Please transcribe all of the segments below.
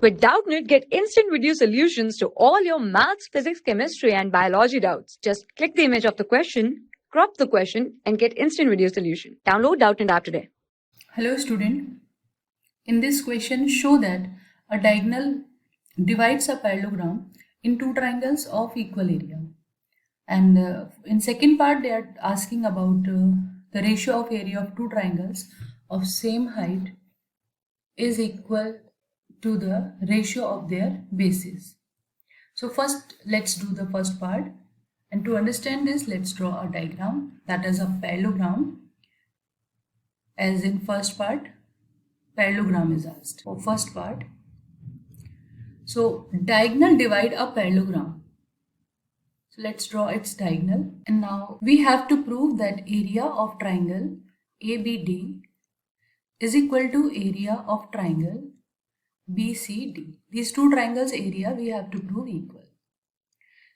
With Doubtnut, get instant video solutions to all your maths, physics, chemistry, and biology doubts. Just click the image of the question, crop the question, and get instant video solution. Download Doubtnut app today. Hello student, in this question show that a diagonal divides a parallelogram in two triangles of equal area. And in second part they are asking about the ratio of area of two triangles of same height is equal to the ratio of their bases. So first let's do the first part, and to understand this let's draw a diagram, that is a parallelogram. As in first part, parallelogram is asked. For first part, so diagonal divide a parallelogram. So let's draw its diagonal, and now we have to prove that area of triangle ABD is equal to area of triangle BCD. These two triangles area we have to prove equal.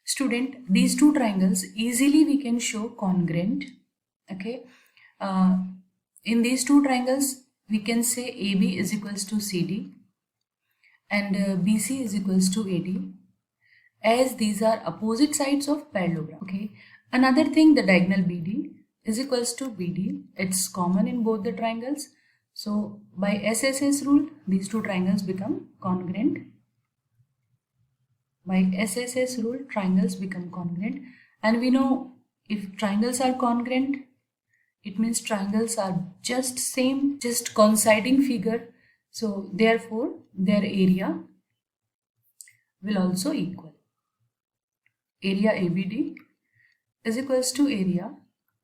Student, these two triangles easily we can show congruent. Okay, in these two triangles we can say AB is equals to CD and BC is equals to AD, as these are opposite sides of parallelogram. Okay, another thing, the diagonal BD is equals to BD, it's common in both the triangles. So by SSS rule these two triangles become congruent. By SSS rule triangles become congruent, and we know if triangles are congruent it means triangles are just same, just coinciding figure. So therefore their area will also equal. Area ABD is equals to area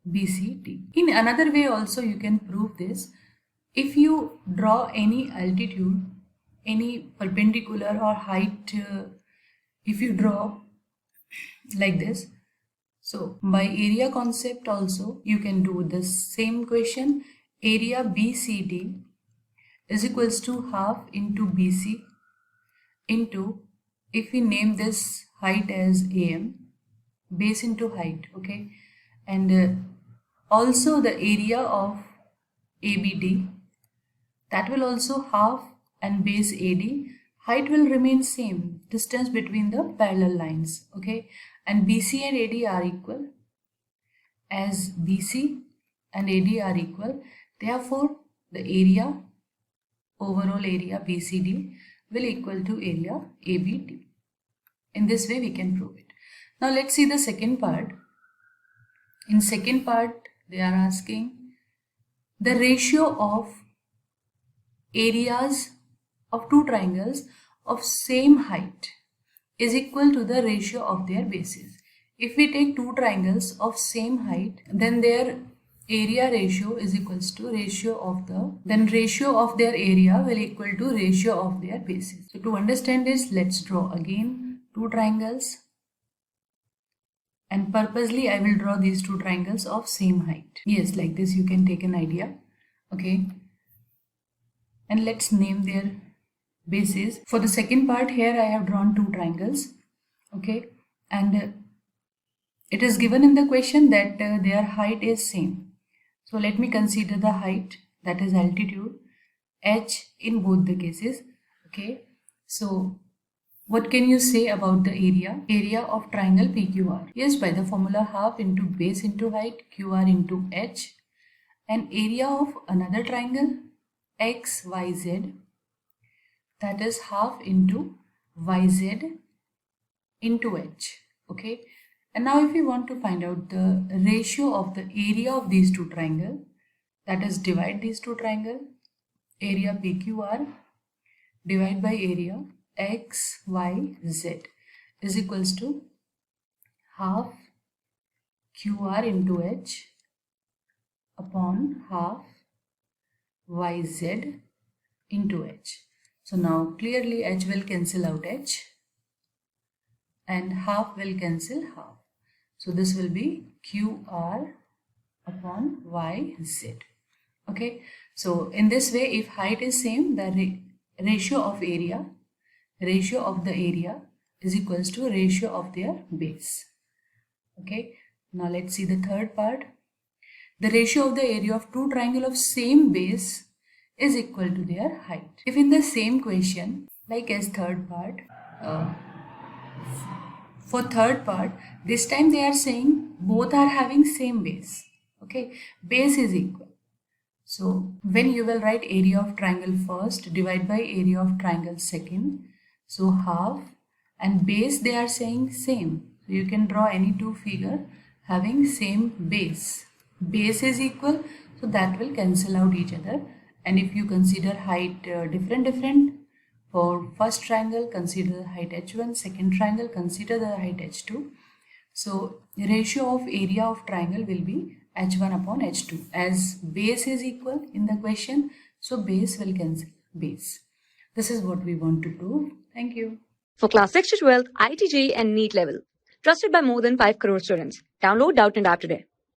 BCD. In another way also you can prove this. If you draw any altitude, any perpendicular or height, if you draw like this, so by area concept also you can do the same question. Area BCD is equals to half into BC into, if we name this height as AM, base into height. Okay, and also the area of ABD, that will also half, and base AD, height will remain same, distance between the parallel lines. Okay, and BC and AD are equal, as BC and AD are equal, therefore the area, overall area BCD will equal to area ABD. In this way we can prove it. Now let's see the second part. In second part they are asking the ratio of areas of two triangles of same height is equal to the ratio of their bases. If we take two triangles of same height, then their area ratio is equals to ratio of their area will equal to ratio of their bases. So to understand this, let's draw again two triangles, and purposely I will draw these two triangles of same height. Yes, like this you can take an idea. Okay, and let's name their bases. For the second part here I have drawn two triangles. Okay, and it is given in the question that their height is same. So let me consider the height, that is altitude, h in both the cases. Okay, so what can you say about the area? Area of triangle PQR. Yes, by the formula half into base into height, QR into h, and area of another triangle XYZ, that is half into YZ into H. Okay, and now if we want to find out the ratio of the area of these two triangles, that is divide these two triangles, area PQR divide by area XYZ is equals to half QR into H upon half YZ into H. So now clearly H will cancel out H and half will cancel half. So this will be QR upon YZ. Okay, so in this way if height is same, the ratio of the area is equals to ratio of their base. Okay, now let's see the third part. The ratio of the area of two triangles of same base is equal to their height. If in the same question Like as third part, for third part, this time they are saying both are having same base. Okay, base is equal. So when you will write area of triangle first, divide by area of triangle second. So half, and base they are saying same. So you can draw any two figure having same base. Base is equal, so that will cancel out each other. And if you consider height different, for first triangle consider the height h1, second triangle consider the height h2. So the ratio of area of triangle will be h1 upon h2. As base is equal in the question, so base will cancel base. This is what we want to prove. Thank you. For class 6 to 12, IIT JEE and NEET level. Trusted by more than 5 crore students. Download Doubtnut App today.